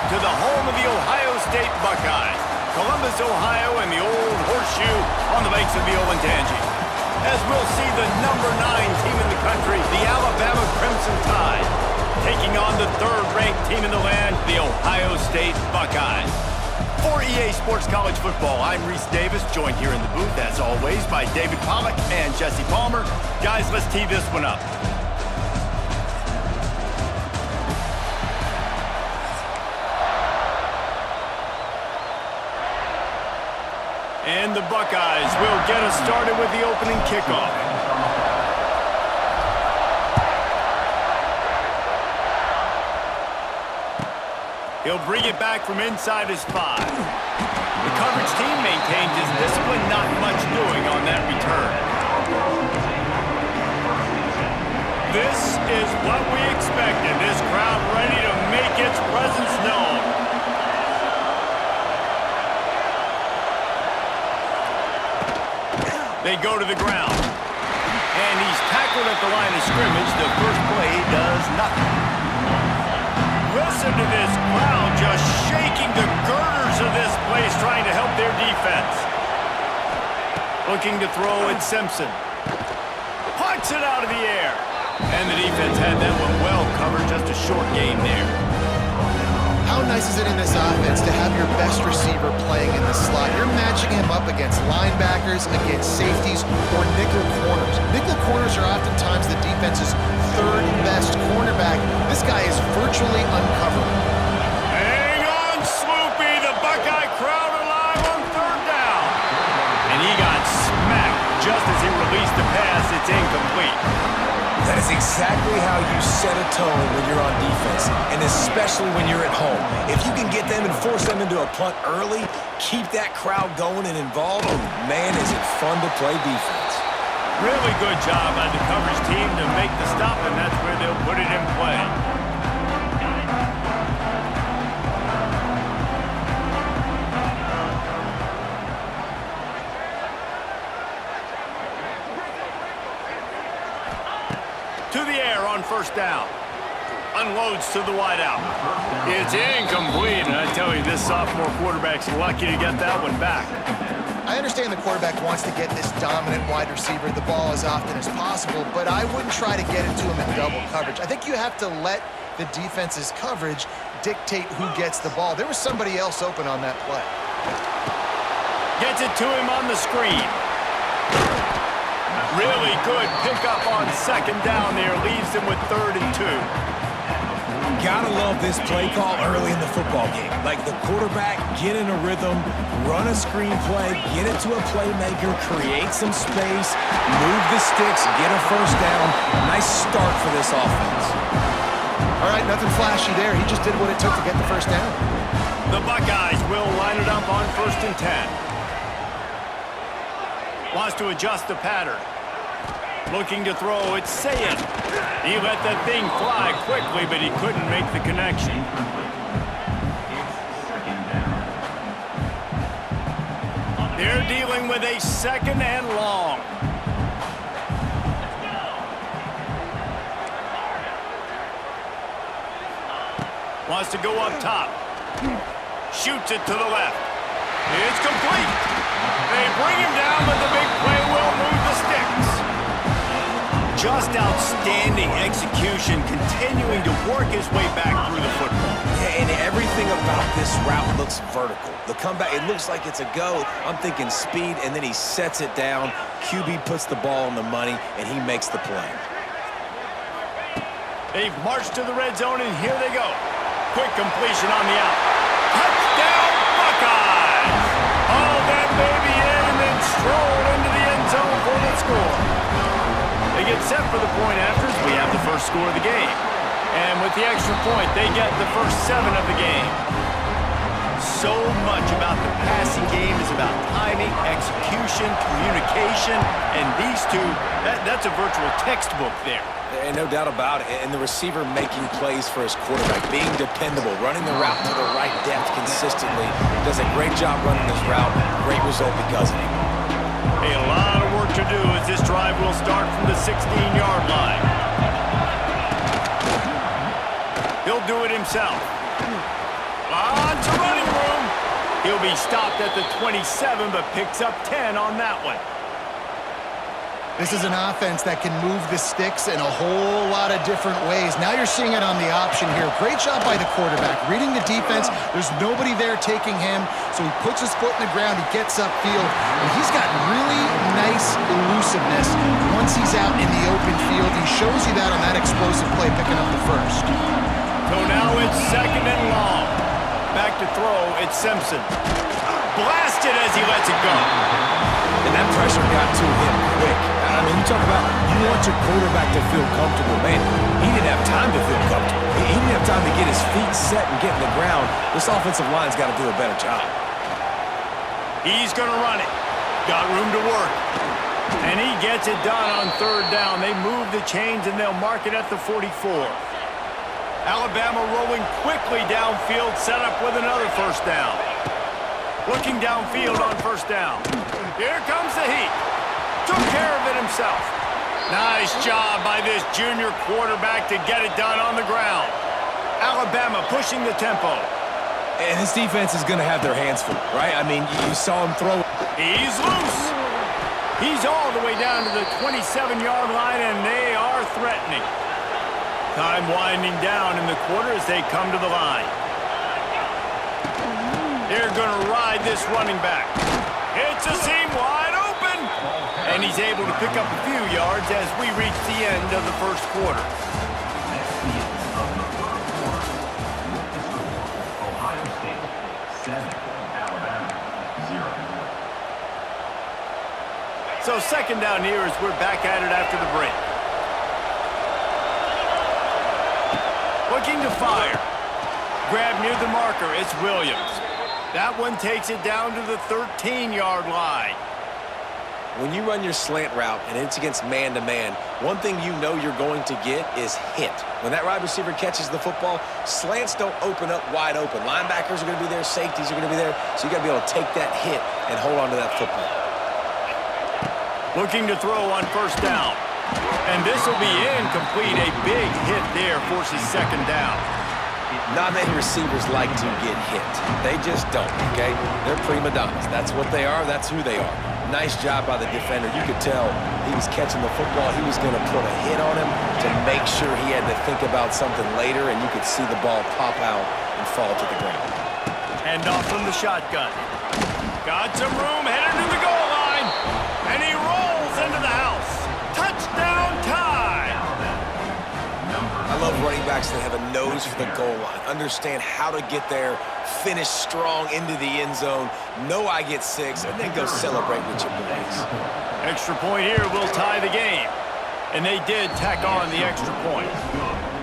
to the home of the Ohio State Buckeyes, Columbus, Ohio, and the old horseshoe on the banks of the Olentangy. As we'll see the number 9 team in the country, the Alabama Crimson Tide, taking on the third-ranked team in the land, the Ohio State Buckeyes. For EA Sports College Football, I'm Reese Davis, joined here in the booth, as always, by David Pollack and Jesse Palmer. Guys, let's tee this one up. And the Buckeyes will get us started with the opening kickoff. He'll bring it back from inside his 5. The coverage team maintains his discipline, not much doing on that return. This is what we expected. This crowd ready to make its presence known. They go to the ground. And he's tackled at the line of scrimmage. The first play does nothing. Listen to this crowd just shaking the girders of this place, trying to help their defense. Looking to throw at Simpson. Punts it out of the air. And the defense had that one well covered. Just a short game there. How nice is it in this offense to have your best receiver playing in the slot? You're matching him up against linebackers, against safeties, or nickel corners. Nickel corners are oftentimes the defense's third best cornerback. This guy is virtually uncovered. Hang on, Swoopy. The Buckeye crowd alive on third down. And he got smacked just as he released the pass. It's incomplete. That is exactly how you set a tone when you're on defense, and especially when you're at home. If you can get them and force them into a punt early, keep that crowd going and involved, and man, is it fun to play defense. Really good job by the coverage team to make the stop, and that's where they'll put it in play. To the air on first down. Unloads to the wideout. It's incomplete, and I tell you, this sophomore quarterback's lucky to get that one back. I understand the quarterback wants to get this dominant wide receiver the ball as often as possible, but I wouldn't try to get it to him in double coverage. I think you have to let the defense's coverage dictate who gets the ball. There was somebody else open on that play. Gets it to him on the screen. Really good pickup on second down there. Leaves him with 3rd and 2. Gotta love this play call early in the football game. Like the quarterback, get in a rhythm, run a screen play, get it to a playmaker, create some space, move the sticks, get a first down. Nice start for this offense. All right, nothing flashy there. He just did what it took to get the first down. The Buckeyes will line it up on 1st and 10. Wants to adjust the pattern. Looking to throw, it's Sayed. He let that thing fly quickly, but he couldn't make the connection. They're dealing with a 2nd and long. Wants to go up top. Shoots it to the left. It's complete. They bring him down, but the big play will move the sticks. Just outstanding execution, continuing to work his way back through the football. Yeah, and everything about this route looks vertical. The comeback, it looks like it's a go. I'm thinking speed, and then he sets it down. QB puts the ball on the money, and he makes the play. They've marched to the red zone, and here they go. Quick completion on the out. Touchdown, Buckeyes! Haul that baby in and then stroll into the end zone for the score. They get set for the point afters. We have the first score of the game. And with the extra point, they get the first 7 of the game. So much about the passing game is about timing, execution, communication, and these two, that's a virtual textbook there. And no doubt about it. And the receiver making plays for his quarterback, being dependable, running the route to the right depth consistently. Does a great job running his route. Great result because of it. A lot of work to do as this drive will start from the 16-yard line. He'll do it himself. On to running room. He'll be stopped at the 27, but picks up 10 on that one. This is an offense that can move the sticks in a whole lot of different ways. Now you're seeing it on the option here. Great job by the quarterback. Reading the defense, there's nobody there taking him, so he puts his foot in the ground, he gets upfield, and he's got really nice elusiveness once he's out in the open field. He shows you that on that explosive play, picking up the first. So now it's second and long. Back to throw, it's Simpson. Blasted as he lets it go. And that pressure got to him quick. I mean, you talk about you want your quarterback to feel comfortable. Man, he didn't have time to feel comfortable. He didn't have time to get his feet set and get in the ground. This offensive line's got to do a better job. He's going to run it. Got room to work. And he gets it done on third down. They move the chains, and they'll mark it at the 44. Alabama rolling quickly downfield, set up with another first down. Looking downfield on first down. Here comes the heat. Took care of it himself. Nice job by this junior quarterback to get it done on the ground. Alabama pushing the tempo. And this defense is going to have their hands full, right? I mean, you saw him throw. He's loose. He's all the way down to the 27-yard line, and they are threatening. Time winding down in the quarter as they come to the line. They're going to ride this running back. It's a seam wide open. And he's able to pick up a few yards as we reach the end of the first quarter. Ohio State 7, Alabama 0. So second down here as we're back at it after the break. Looking to fire. Grab near the marker. It's Williams. That one takes it down to the 13-yard line. When you run your slant route and it's against man-to-man, one thing you know you're going to get is hit. When that wide receiver catches the football, slants don't open up wide open. Linebackers are going to be there, safeties are going to be there, so you got to be able to take that hit and hold on to that football. Looking to throw on first down. And this will be incomplete. A big hit there forces second down. Not many receivers like to get hit. They just don't, okay? They're prima donnas. That's what they are. That's who they are. Nice job by the defender. You could tell he was catching the football. He was going to put a hit on him to make sure he had to think about something later, and you could see the ball pop out and fall to the ground. Hand off from the shotgun. Got some room, headed to the goal line, and he rolls into the house. Touchdown time! I love running backs that have a nose for the goal line, understand how to get there, finish strong into the end zone, know I get 6, and then go celebrate with your boys. Extra point here will tie the game. And they did tack on the extra point.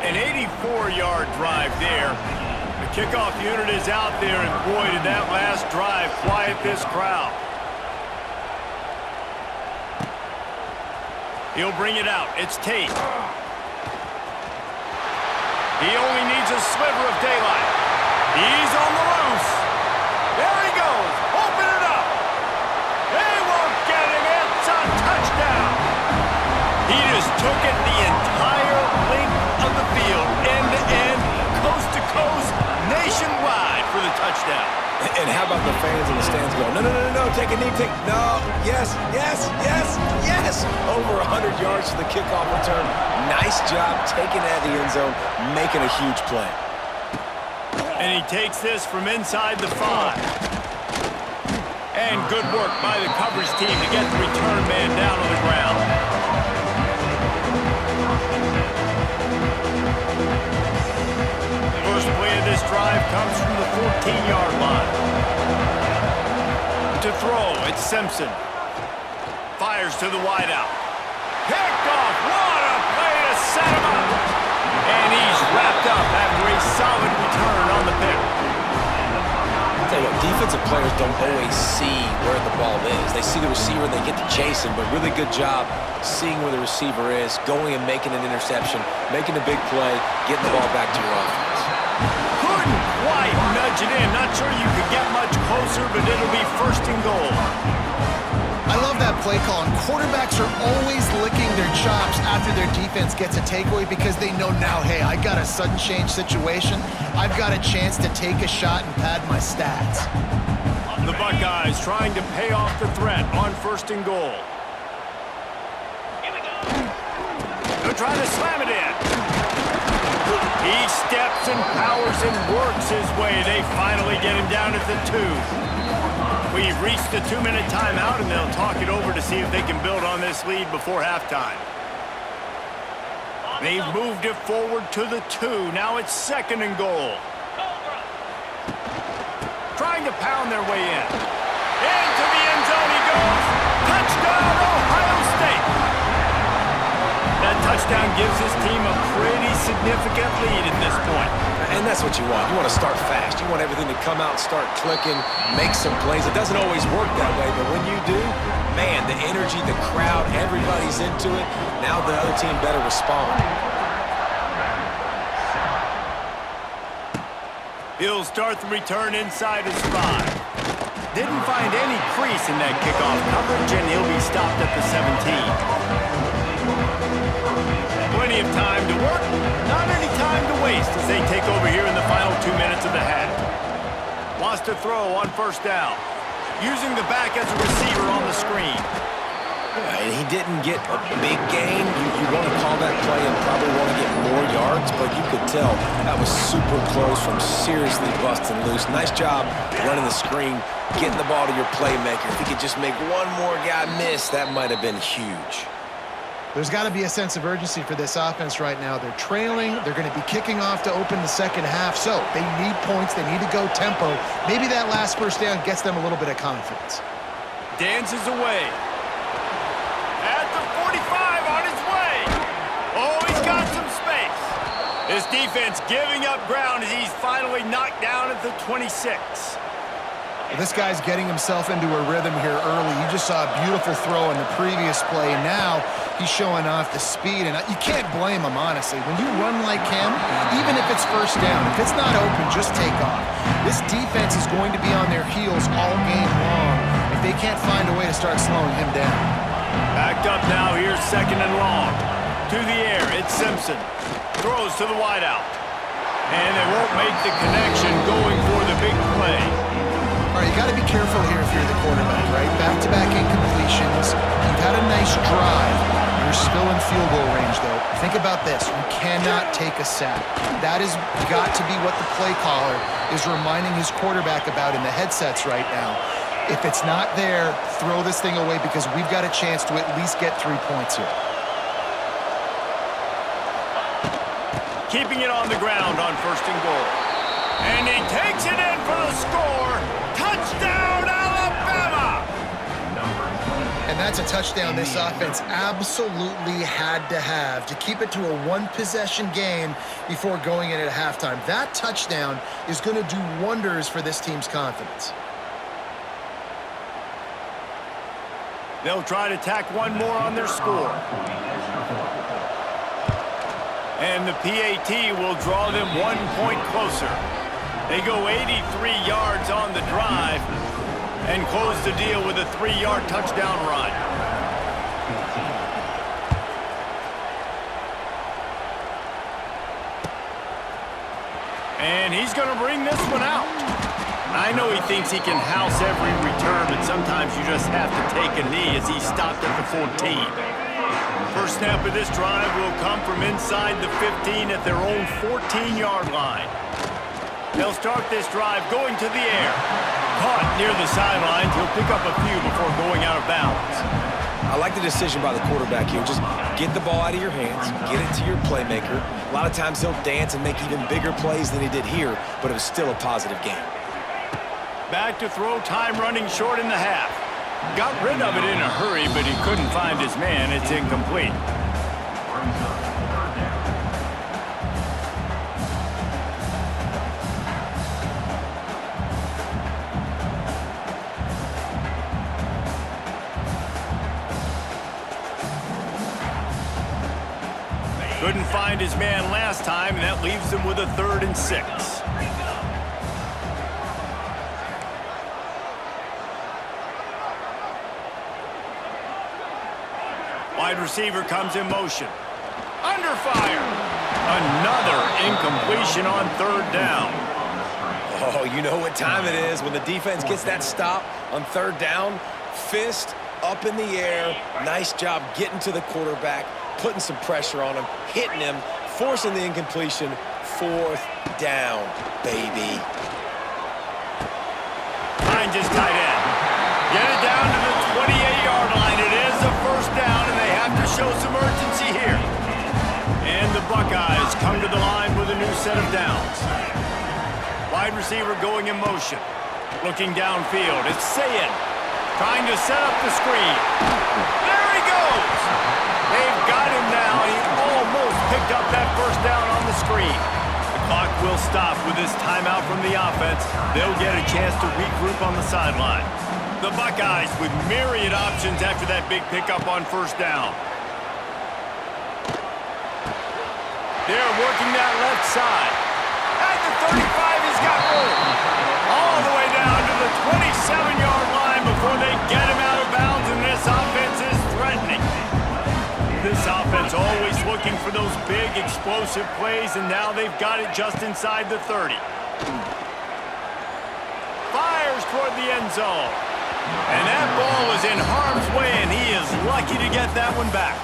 An 84-yard drive there. The kickoff unit is out there, and boy, did that last drive quiet this crowd. He'll bring it out. It's Tate. He only needs a sliver of daylight. He's on the loose. There he goes. Open it up. They won't get him. It's a touchdown. He just took it the entire length of the field, end to end, coast to coast, nationwide for the touchdown. And how about the fans in the stands going, no, take a knee, no, yes. Over 100 yards to the kickoff return. Nice job taking it out of the end zone, making a huge play. And he takes this from inside the 5. And good work by the coverage team to get the return man down on the ground. The first play of this drive comes from the 14-yard line. To throw, it's Simpson. Fires to the wideout. Picked off. What a play to set him up. And he's wrapped up after a solid return on the pick. I'll tell you what, defensive players don't always see where the ball is. They see the receiver and they get to chase him, but really good job seeing where the receiver is, going and making an interception, making a big play, getting the ball back to your offense. Couldn't quite nudge it in. Not sure you could get much closer, but it'll be first and goal. I love that play call, and quarterbacks are always licking their chops after their defense gets a takeaway because they know now, hey, I got a sudden change situation. I've got a chance to take a shot and pad my stats. The Buckeyes trying to pay off the threat on 1st and goal. They're trying to slam it in. He steps and powers and works his way. They finally get him down at the 2. We've reached the 2-minute timeout, and they'll talk it over to see if they can build on this lead before halftime. They've moved it forward to the 2. Now it's 2nd and goal. Trying to pound their way in. Into the end zone he goes. Touchdown, Ohio State. That touchdown gives his team a pretty significant lead at this point. And that's what you want. You want to start fast. You want everything to come out, start clicking, make some plays. It doesn't always work that way, but when you do, man, the energy, the crowd, everybody's into it. Now the other team better respond. He'll start the return inside his 5. Didn't find any crease in that kickoff coverage, and he'll be stopped at the 17. Plenty of time to work, not any time to waste as they take over here in the final 2 minutes of the half. Wants to throw on 1st down, using the back as a receiver on the screen. And he didn't get a big gain. You want to call that play and probably want to get more yards, but you could tell that was super close from seriously busting loose. Nice job running the screen, getting the ball to your playmaker. If he could just make one more guy miss, that might have been huge. There's got to be a sense of urgency for this offense right now. They're trailing. They're going to be kicking off to open the 2nd half, so they need points. They need to go tempo. Maybe that last 1st down gets them a little bit of confidence. Dances away. At the 45 on his way. Oh, he's got some space. His defense giving up ground as he's finally knocked down at the 26. Well, this guy's getting himself into a rhythm here early. You just saw a beautiful throw in the previous play, and now he's showing off the speed, and you can't blame him, honestly. When you run like him, even if it's 1st down, if it's not open, just take off. This defense is going to be on their heels all game long if they can't find a way to start slowing him down. Backed up now, here's 2nd and long. To the air, it's Simpson. Throws to the wideout. And they won't make the connection going for the big play. All right, you got to be careful here if you're the quarterback, right? Back-to-back incompletions. You've had a nice drive. You're still in field goal range, though. Think about this. You cannot take a sack. That has got to be what the play caller is reminding his quarterback about in the headsets right now. If it's not there, throw this thing away because we've got a chance to at least get 3 points here. Keeping it on the ground on 1st and goal. And he takes it in for the score. Touchdown, Alabama! And that's a touchdown this offense absolutely had to have to keep it to a 1-possession game before going in at halftime. That touchdown is going to do wonders for this team's confidence. They'll try to tack one more on their score. And the PAT will draw them 1 point closer. They go 83 yards on the drive and close the deal with a 3-yard touchdown run. And he's going to bring this one out. I know he thinks he can house every return, but sometimes you just have to take a knee as he stopped at the 14. First snap of this drive will come from inside the 15 at their own 14-yard line. They'll start this drive going to the air. Caught near the sidelines. He'll pick up a few before going out of bounds. I like the decision by the quarterback here. Just get the ball out of your hands, get it to your playmaker. A lot of times he'll dance and make even bigger plays than he did here, but it was still a positive game. Back to throw, time running short in the half. Got rid of it in a hurry, but he couldn't find his man. It's incomplete. Couldn't find his man last time, and that leaves him with a 3rd and 6. Wide receiver comes in motion. Under fire. Another incompletion on third down. Oh, you know what time it is when the defense gets that stop on third down. Fist up in the air. Nice job getting to the quarterback, putting some pressure on him, hitting him, forcing the incompletion. Fourth down, baby. Finds his tight end. Get it down to the 28-yard line. It is a first down, and they have to show some urgency here. And the Buckeyes come to the line with a new set of downs. Wide receiver going in motion. Looking downfield. It's Sayin trying to set up the screen. There he goes! They've got him now. He almost picked up that first down on the screen. The clock will stop with this timeout from the offense. They'll get a chance to regroup on the sideline. The Buckeyes with myriad options after that big pickup on first down. They're working that left side. At the 35, he's got room. All the way down to the 27-yard line before they get him out of bounds, and this offense is threatening. This offense always looking for those big, explosive plays, and now they've got it just inside the 30. Fires toward the end zone. And that ball was in harm's way, and he is lucky to get that one back.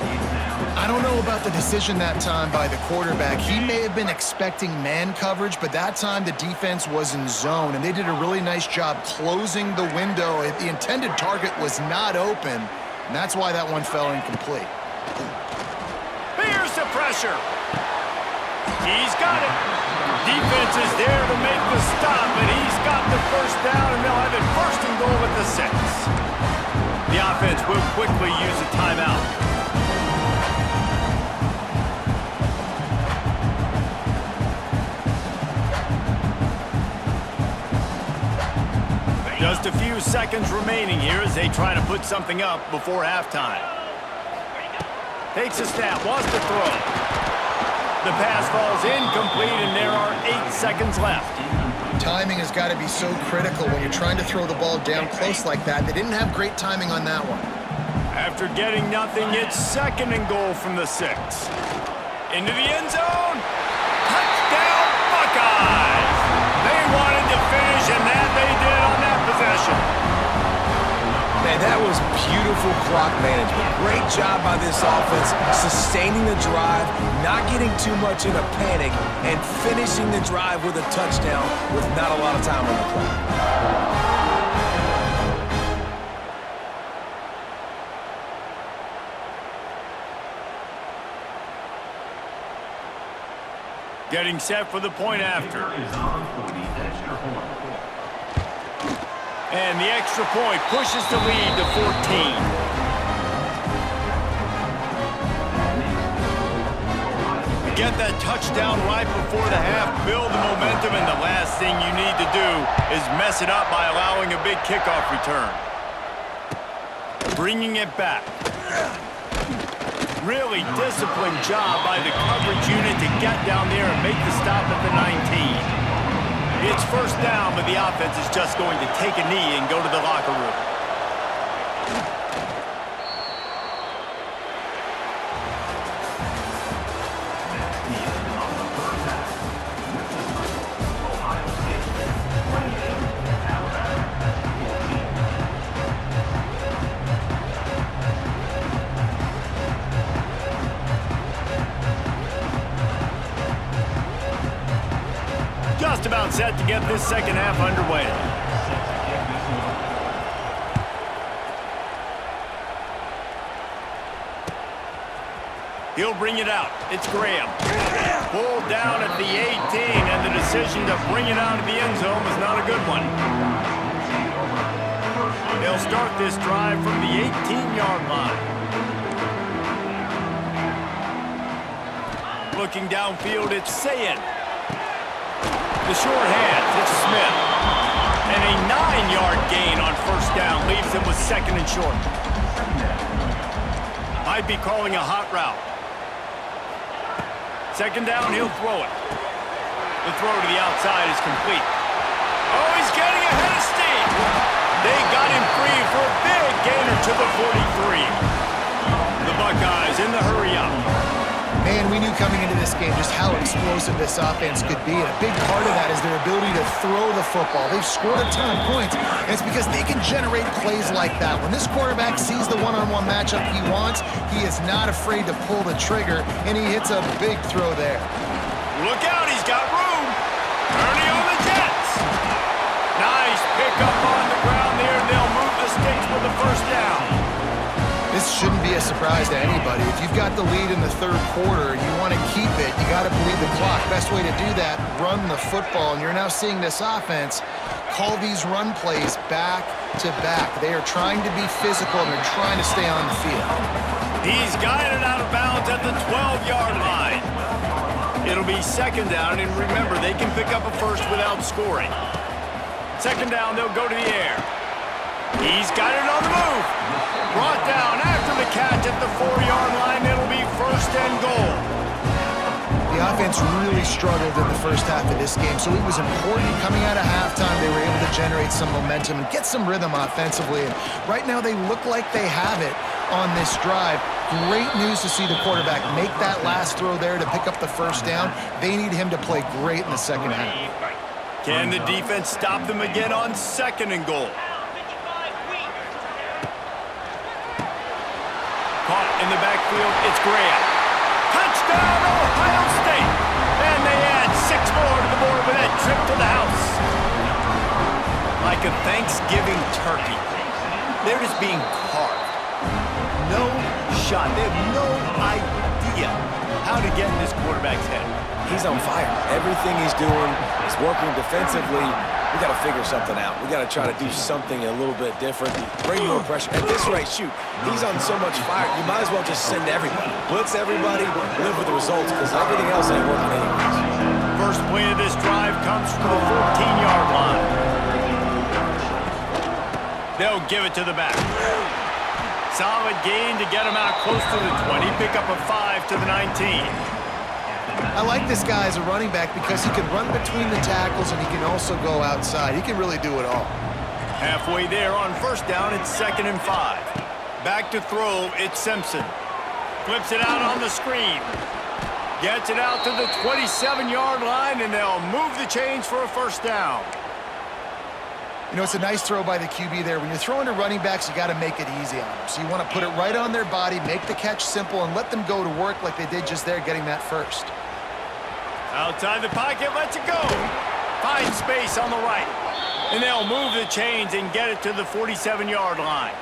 I don't know about the decision that time by the quarterback. He may have been expecting man coverage, but that time the defense was in zone, and they did a really nice job closing the window. The intended target was not open, and that's why that one fell incomplete. Here's the pressure. He's got it. Defense is there to make the stop, and he's got the first down, and they'll have it first and goal at the 6. The offense will quickly use a timeout. Just a few seconds remaining here as they try to put something up before halftime. Takes a snap, wants to throw. The pass falls incomplete, and there are 8 seconds left. Timing has got to be so critical when you're trying to throw the ball down close like that. They didn't have great timing on that one. After getting nothing, it's second and goal from the 6. Into the end zone. Touchdown, Buckeyes! They wanted to finish, and that they did on that possession. Man, that was beautiful clock management. Great job by this offense, sustaining the drive, not getting too much in a panic, and finishing the drive with a touchdown with not a lot of time on the clock. Getting set for the point after. And the extra point pushes the lead to 14. Get that touchdown right before the half, build the momentum, and the last thing you need to do is mess it up by allowing a big kickoff return. Bringing it back. Really disciplined job by the coverage unit to get down there and make the stop at the 19. It's first down, but the offense is just going to take a knee and go to the locker room. Just about set to get this second half underway. He'll bring it out. It's Graham. Pulled down at the 18, and the decision to bring it out of the end zone was not a good one. They'll start this drive from the 18-yard line. Looking downfield, it's Sayin. The short hands, it's Smith. And a 9-yard gain on first down leaves him with second and short. Might be calling a hot route. Second down, he'll throw it. The throw to the outside is complete. Oh, he's getting ahead of steam. They got him free for a big gainer to the 43. The Buckeyes coming into this game just how explosive this offense could be, and a big part of that is their ability to throw the football. They've scored a ton of points, and it's because they can generate plays like that. When this quarterback sees the one-on-one matchup he wants, he is not afraid to pull the trigger, and he hits a big throw there. Look out, he's got room. Ernie on the Jets. Nice pick up on the ground there, and they'll move the sticks with the first down. This shouldn't be a surprise to anybody. If you've got the lead in the third quarter and you want to keep it, you got to bleed the clock. Best way to do that, run the football. And you're now seeing this offense call these run plays back to back. They are trying to be physical, and they're trying to stay on the field. He's guided out of bounds at the 12-yard line. It'll be second down, and remember, they can pick up a first without scoring. Second down, they'll go to the air. He's got it on the move. Brought down after the catch at the 4-yard line. It'll be first and goal. The offense really struggled in the first half of this game, so it was important coming out of halftime they were able to generate some momentum and get some rhythm offensively. And right now they look like they have it on this drive. Great news to see the quarterback make that last throw there to pick up the first down. They need him to play great in the second half. Can the defense stop them again on second and goal? Caught in the backfield, it's Graham. Touchdown, Ohio State! And they add 6 more to the board with that trip to the house. Like a Thanksgiving turkey, they're just being carved. No shot. They have no idea how to get in this quarterback's head. He's on fire. Everything he's doing is working defensively. We got to figure something out. We got to try to do something a little bit different. Bring more pressure. At this rate, shoot, he's on so much fire. You might as well just send everybody. Blitz everybody, live with the results, because everything else ain't working anyways. First play of this drive comes from the 14-yard line. They'll give it to the back. Solid gain to get him out close to the 20. Pick up a 5 to the 19. I like this guy as a running back because he can run between the tackles and he can also go outside. He can really do it all. Halfway there on first down, it's 2nd and 5. Back to throw, it's Simpson. Flips it out on the screen. Gets it out to the 27-yard line, and they'll move the chains for a first down. You know, it's a nice throw by the QB there. When you're throwing to running backs, you got to make it easy on them. So you want to put it right on their body, make the catch simple, and let them go to work like they did just there, getting that first. Outside the pocket, lets it go. Finds space on the right. And they'll move the chains and get it to the 47-yard line.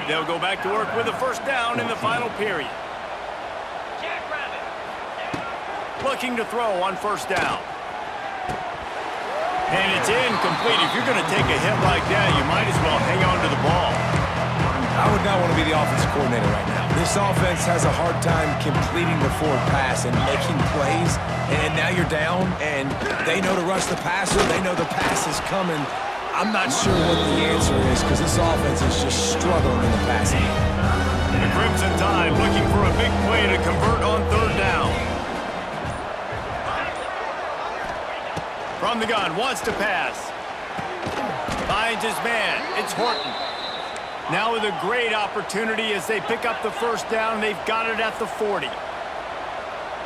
They'll go back to work with a first down in the final period. Looking to throw on first down. And it's incomplete. If you're going to take a hit like that, you might as well hang on to the ball. I would not want to be the offensive coordinator right now. This offense has a hard time completing the forward pass and making plays. And now you're down, and they know to rush the passer. They know the pass is coming. I'm not sure what the answer is because this offense is just struggling in the passing game. The Crimson Tide looking for a big play to convert on third down. From the gun, wants to pass. Finds his man. It's Horton. Now with a great opportunity as they pick up the first down. They've got it at the 40.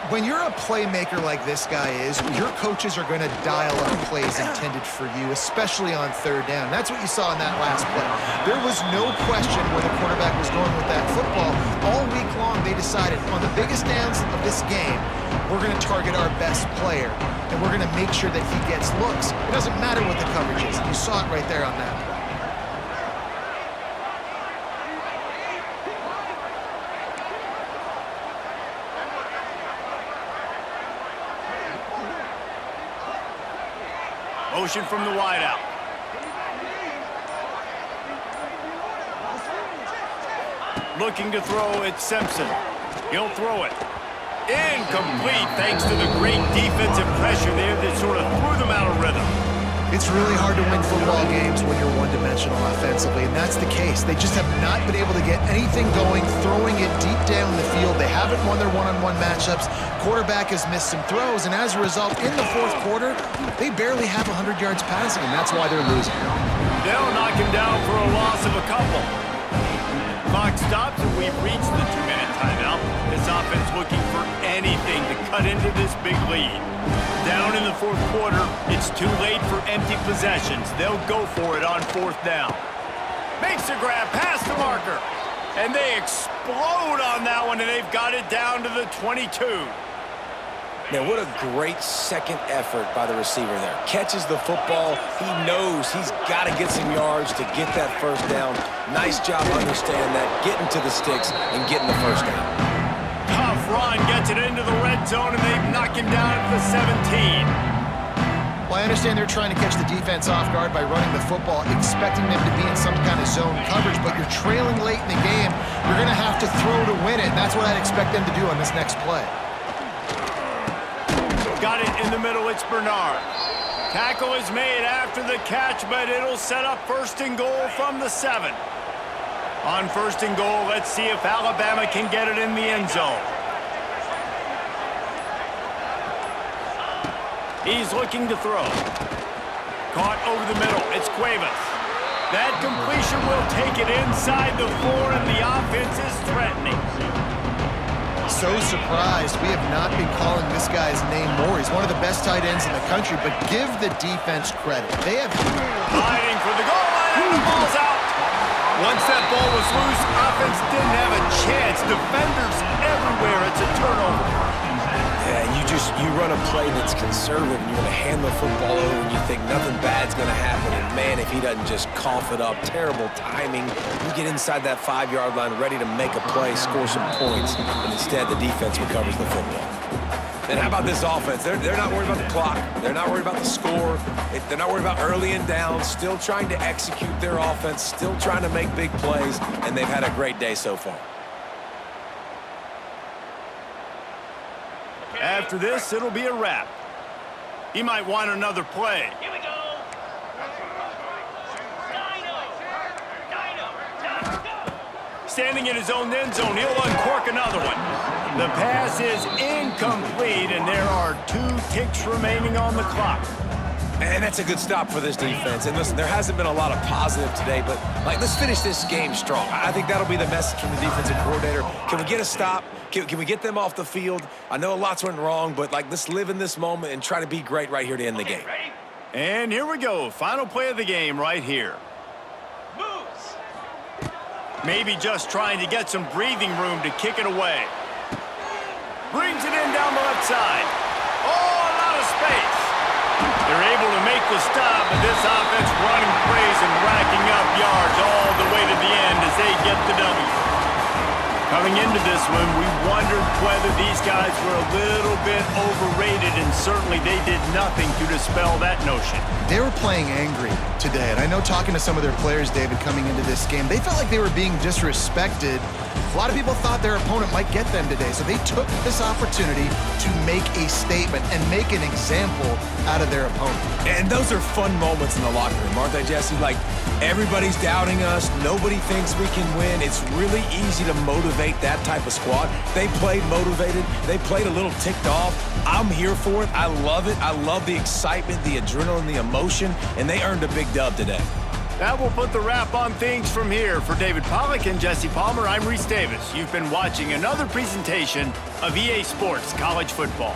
When you're a playmaker like this guy is, your coaches are going to dial up plays intended for you, especially on third down. That's what you saw in that last play. There was no question where the quarterback was going with that football. All week long, they decided on the biggest downs of this game, we're going to target our best player, and we're going to make sure that he gets looks. It doesn't matter what the coverage is. You saw it right there on that play. Motion from the wideout. Looking to throw, it's Simpson. He'll throw it. Incomplete, thanks to the great defensive pressure there that sort of threw them out of rhythm. It's really hard to win football games when you're one-dimensional offensively, and that's the case. They just have not been able to get anything going, throwing it deep down the field. They haven't won their one-on-one matchups. Quarterback has missed some throws, and as a result, in the fourth quarter, they barely have 100 yards passing, and that's why they're losing. They'll knock him down for a loss of a couple. Clock stops, and we've reached the 2-minute timeout. This offense looking for anything to cut into this big lead. Down in the fourth quarter, it's too late for empty possessions. They'll go for it on fourth down. Makes a grab past the marker. And they explode on that one, and they've got it down to the 22. Now, what a great second effort by the receiver there. Catches the football. He knows he's got to get some yards to get that first down. Nice job understanding that, getting to the sticks and getting the first down. Tough run, gets it into the red zone, and they knock him down at the 17. Well, I understand they're trying to catch the defense off guard by running the football, expecting them to be in some kind of zone coverage, but you're trailing late in the game. You're going to have to throw to win it, and that's what I'd expect them to do on this next play. Got it in the middle, it's Bernard. Tackle is made after the catch, but it'll set up first and goal from the 7. On first and goal, let's see if Alabama can get it in the end zone. He's looking to throw. Caught over the middle, it's Cuevas. That completion will take it inside the 4, and the offense is threatening. So surprised we have not been calling this guy's name more. He's one of the best tight ends in the country, but give the defense credit. They have Hiding for the goal line, and the ball's out. Once that ball was loose, offense didn't have a chance. Defenders everywhere, it's a turnover. Yeah, you run a play that's conservative, and you're going to hand the football over, and you think nothing bad's going to happen. And man, if he doesn't just cough it up, terrible timing. You get inside that 5-yard line, ready to make a play, score some points, and instead the defense recovers the football. And how about this offense? They're not worried about the clock. They're not worried about the score. They're not worried about early and down. Still trying to execute their offense. Still trying to make big plays, and they've had a great day so far. After this, it'll be a wrap. He might want another play. Here we go. Standing in his own end zone, he'll uncork another one. The pass is incomplete, and there are 2 ticks remaining on the clock. And that's a good stop for this defense. And listen, there hasn't been a lot of positive today, but let's finish this game strong. I think that'll be the message from the defensive coordinator. Can we get a stop? Can we get them off the field? I know lots went wrong, but let's live in this moment and try to be great right here to end the game. Ready? And here we go, final play of the game right here. Moves. Maybe just trying to get some breathing room to kick it away. Brings it in down the left side. Oh, a lot of space. They're able to make the stop, but this offense running plays and racking up yards all the way to the end as they get the W. Coming into this one, we wondered whether these guys were a little bit overrated, and certainly they did nothing to dispel that notion. They were playing angry today, and I know talking to some of their players, David, coming into this game, they felt like they were being disrespected. A lot of people thought their opponent might get them today, so they took this opportunity to make a statement and make an example out of their opponent. And those are fun moments in the locker room, aren't they, Jesse? Everybody's doubting us. Nobody thinks we can win. It's really easy to motivate that type of squad. They played motivated. They played a little ticked off. I'm here for it. I love it. I love the excitement, the adrenaline, the emotion, and they earned a big dub today. That will put the wrap on things from here. For David Pollack and Jesse Palmer, I'm Reese Davis. You've been watching another presentation of EA Sports College Football.